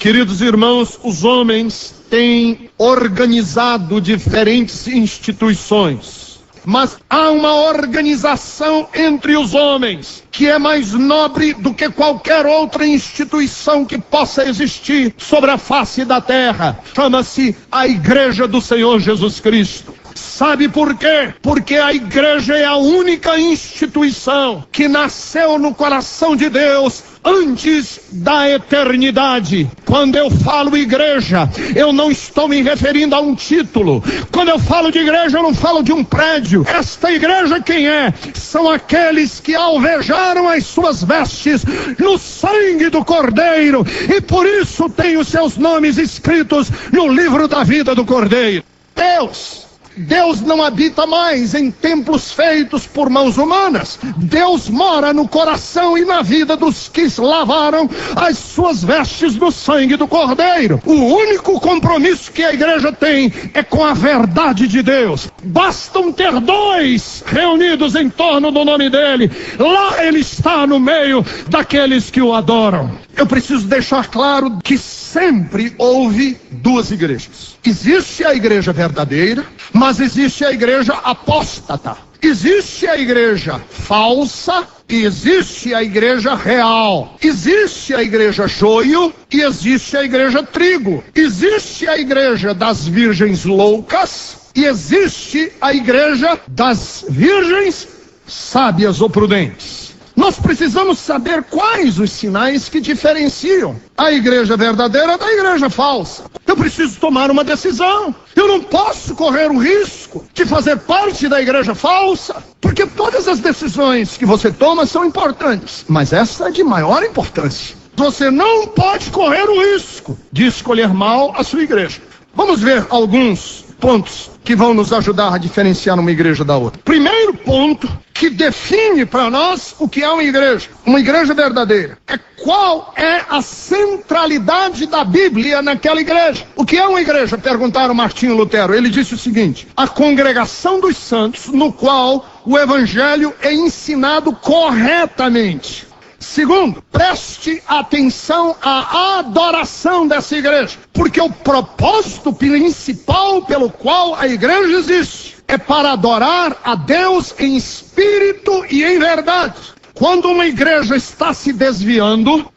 Queridos irmãos, os homens têm organizado diferentes instituições, mas há uma organização entre os homens que é mais nobre do que qualquer outra instituição que possa existir sobre a face da terra. Chama-se a Igreja do Senhor Jesus Cristo. Sabe por quê? Porque a igreja é a única instituição que nasceu no coração de Deus antes da eternidade. Quando eu falo igreja, eu não estou me referindo a um título. Quando eu falo de igreja, eu não falo de um prédio. Esta igreja quem é? São aqueles que alvejaram as suas vestes no sangue do Cordeiro e por isso têm os seus nomes escritos no livro da vida do Cordeiro. Deus não habita mais em templos feitos por mãos humanas. Deus mora no coração e na vida dos que lavaram as suas vestes no sangue do Cordeiro. O único compromisso que a igreja tem é com a verdade de Deus. Bastam ter dois reunidos em torno do nome dele. Lá ele está no meio daqueles que o adoram. Eu preciso deixar claro que sempre houve duas igrejas. Existe a igreja verdadeira, mas existe a igreja apóstata. Existe a igreja falsa e existe a igreja real. Existe a igreja joio e existe a igreja trigo. Existe a igreja das virgens loucas e existe a igreja das virgens sábias ou prudentes. Nós precisamos saber quais os sinais que diferenciam a igreja verdadeira da igreja falsa. Eu preciso tomar uma decisão. Eu não posso correr o risco de fazer parte da igreja falsa, porque todas as decisões que você toma são importantes, mas essa é de maior importância. Você não pode correr o risco de escolher mal a sua igreja. Vamos ver alguns pontos que vão nos ajudar a diferenciar uma igreja da outra. Primeiro ponto que define para nós o que é uma igreja verdadeira, é qual é a centralidade da Bíblia naquela igreja. O que é uma igreja? Perguntaram Martinho Lutero. Ele disse o seguinte: a congregação dos santos no qual o evangelho é ensinado corretamente. Segundo, preste atenção à adoração dessa igreja, porque o propósito principal pelo qual a igreja existe é para adorar a Deus em espírito e em verdade. Quando uma igreja está se desviando,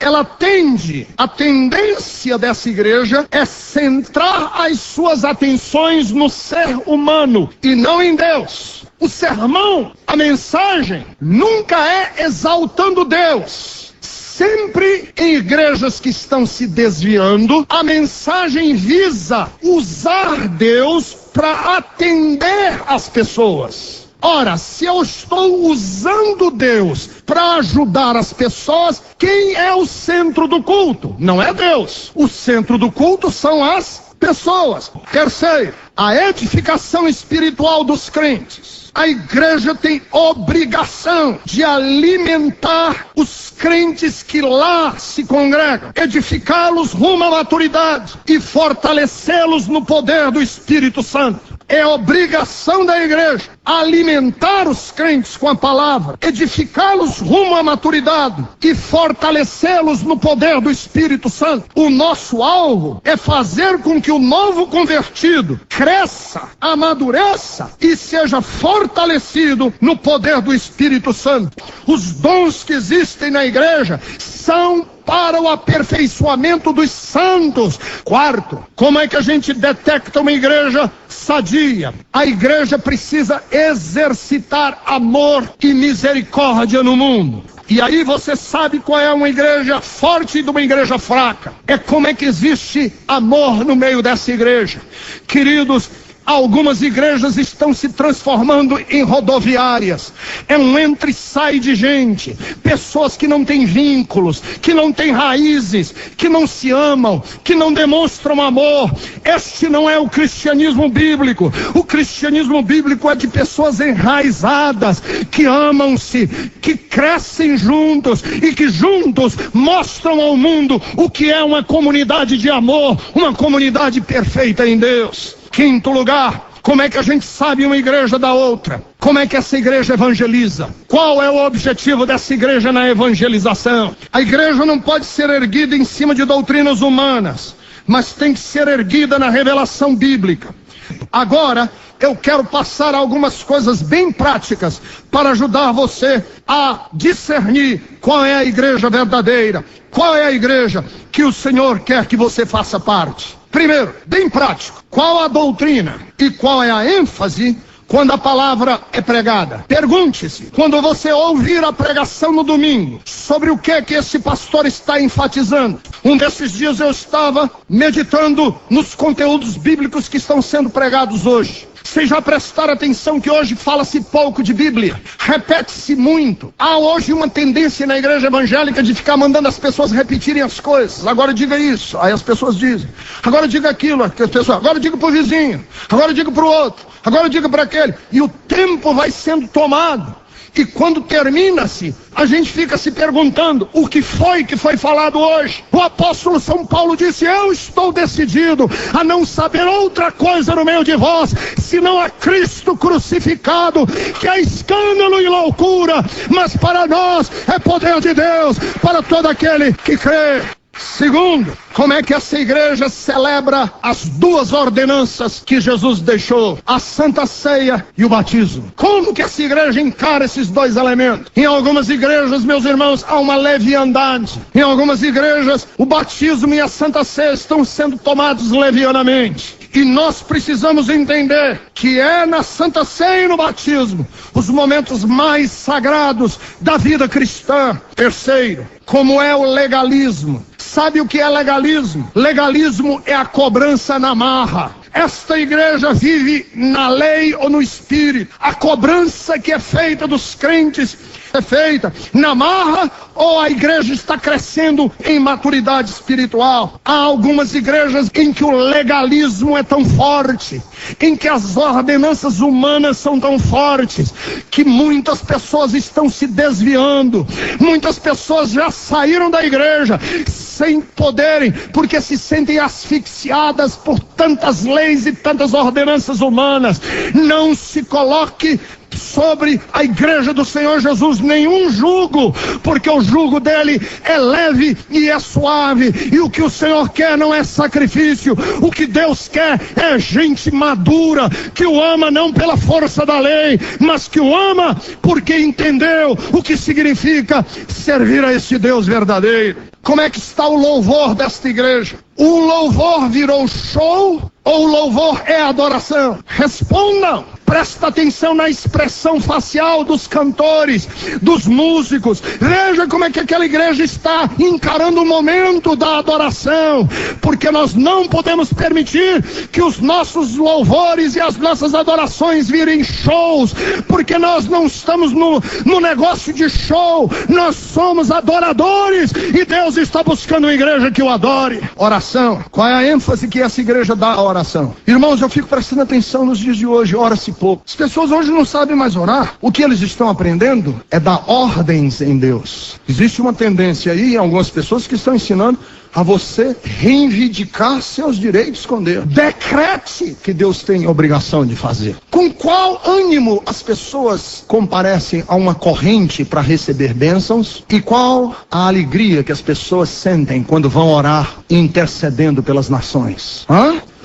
a tendência dessa igreja é centrar as suas atenções no ser humano e não em Deus. O sermão, a mensagem, nunca é exaltando Deus. Sempre em igrejas que estão se desviando, a mensagem visa usar Deus para atender as pessoas. Ora, se eu estou usando Deus para ajudar as pessoas, quem é o centro do culto? Não é Deus. O centro do culto são as pessoas. Terceiro, a edificação espiritual dos crentes. A igreja tem obrigação de alimentar os crentes que lá se congregam, edificá-los rumo à maturidade e fortalecê-los no poder do Espírito Santo. É obrigação da igreja alimentar os crentes com a palavra, edificá-los rumo à maturidade e fortalecê-los no poder do Espírito Santo. O nosso alvo é fazer com que o novo convertido cresça, amadureça e seja fortalecido no poder do Espírito Santo. Os dons que existem na igreja são para o aperfeiçoamento dos santos. Quarto, como é que a gente detecta uma igreja sadia? A igreja precisa exercitar amor e misericórdia no mundo. E aí você sabe qual é uma igreja forte de uma igreja fraca. É como é que existe amor no meio dessa igreja. Queridos, algumas igrejas estão se transformando em rodoviárias. É um entra e sai de gente. Pessoas que não têm vínculos, que não têm raízes, que não se amam, que não demonstram amor. Este não é o cristianismo bíblico. O cristianismo bíblico é de pessoas enraizadas, que amam-se, que crescem juntos e que juntos mostram ao mundo o que é uma comunidade de amor, uma comunidade perfeita em Deus. Quinto lugar, Como é que a gente sabe uma igreja da outra? Como é que essa igreja evangeliza? Qual é o objetivo dessa igreja na evangelização? A igreja não pode ser erguida em cima de doutrinas humanas, mas tem que ser erguida na revelação bíblica. Agora, eu quero passar algumas coisas bem práticas para ajudar você a discernir qual é a igreja verdadeira, qual é a igreja que o Senhor quer que você faça parte. Primeiro, bem prático, qual a doutrina e qual é a ênfase quando a palavra é pregada? Pergunte-se, quando você ouvir a pregação no domingo, sobre o que esse pastor está enfatizando. Um desses dias eu estava meditando nos conteúdos bíblicos que estão sendo pregados hoje. Vocês já prestaram atenção que hoje fala-se pouco de Bíblia? Repete-se muito. Há hoje uma tendência na igreja evangélica de ficar mandando as pessoas repetirem as coisas. Agora diga isso, aí as pessoas dizem. Agora diga aquilo, agora diga para o vizinho. Agora diga para o outro. Agora diga para aquele. E o tempo vai sendo tomado. E quando termina-se, a gente fica se perguntando o que foi falado hoje. O apóstolo São Paulo disse: eu estou decidido a não saber outra coisa no meio de vós, senão a Cristo crucificado, que é escândalo e loucura, mas para nós é poder de Deus, para todo aquele que crê. Segundo, como é que essa igreja celebra as duas ordenanças que Jesus deixou? A Santa Ceia e o batismo. Como que essa igreja encara esses dois elementos? Em algumas igrejas, meus irmãos, há uma leviandade. Em algumas igrejas, o batismo e a Santa Ceia estão sendo tomados levianamente. E nós precisamos entender que é na Santa Ceia e no batismo os momentos mais sagrados da vida cristã. Terceiro, como é o legalismo? Sabe o que é legalismo? Legalismo é a cobrança na marra. Esta igreja vive na lei ou no espírito. A cobrança que é feita dos crentes é feita na marra, ou a igreja está crescendo em maturidade espiritual? Há algumas igrejas em que o legalismo é tão forte, em que as ordenanças humanas são tão fortes, que muitas pessoas estão se desviando. Muitas pessoas já saíram da igreja sem poderem, porque se sentem asfixiadas por tantas leis e tantas ordenanças humanas. Não se coloque sobre a igreja do Senhor Jesus nenhum jugo, porque o jugo dele é leve e é suave, e o que o Senhor quer não é sacrifício. O que Deus quer é gente madura, que o ama não pela força da lei, mas que o ama porque entendeu o que significa servir a esse Deus verdadeiro. Como é que está o louvor desta igreja? O louvor virou show ou o louvor é adoração? Respondam. Presta atenção na expressão facial dos cantores, dos músicos. Veja como é que aquela igreja está encarando o momento da adoração, porque nós não podemos permitir que os nossos louvores e as nossas adorações virem shows, porque nós não estamos no negócio de show, nós somos adoradores, e Deus está buscando uma igreja que o adore. Oração. Qual é a ênfase que essa igreja dá à oração? Irmãos, eu fico prestando atenção nos dias de hoje, ora-se pouco. As pessoas hoje não sabem mais orar. O que eles estão aprendendo é dar ordens em Deus. Existe uma tendência aí em algumas pessoas que estão ensinando a você reivindicar seus direitos com Deus. Decrete que Deus tem a obrigação de fazer. Com qual ânimo as pessoas comparecem a uma corrente para receber bênçãos? E qual a alegria que as pessoas sentem quando vão orar intercedendo pelas nações?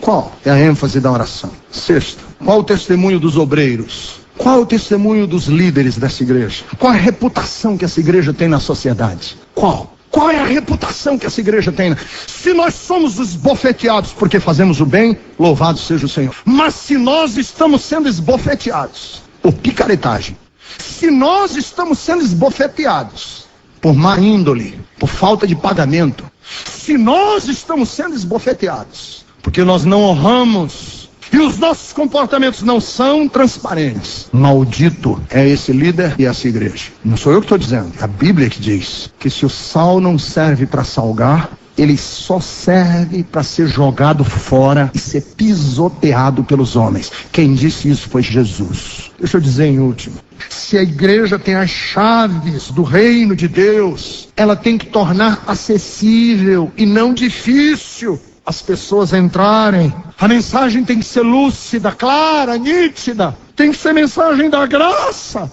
Qual é a ênfase da oração? Sexto, qual o testemunho dos obreiros? Qual o testemunho dos líderes dessa igreja? Qual a reputação que essa igreja tem na sociedade? Qual é a reputação que essa igreja tem? Se nós somos esbofeteados porque fazemos o bem, louvado seja o Senhor. Mas se nós estamos sendo esbofeteados por picaretagem, se nós estamos sendo esbofeteados por má índole, por falta de pagamento, se nós estamos sendo esbofeteados porque nós não honramos e os nossos comportamentos não são transparentes, maldito é esse líder e essa igreja. Não sou eu que estou dizendo, é a Bíblia que diz que se o sal não serve para salgar, ele só serve para ser jogado fora e ser pisoteado pelos homens. Quem disse isso foi Jesus. Deixa eu dizer em último, se a igreja tem as chaves do reino de Deus, ela tem que tornar acessível e não difícil as pessoas entrarem. A mensagem tem que ser lúcida, clara, nítida. Tem que ser mensagem da graça.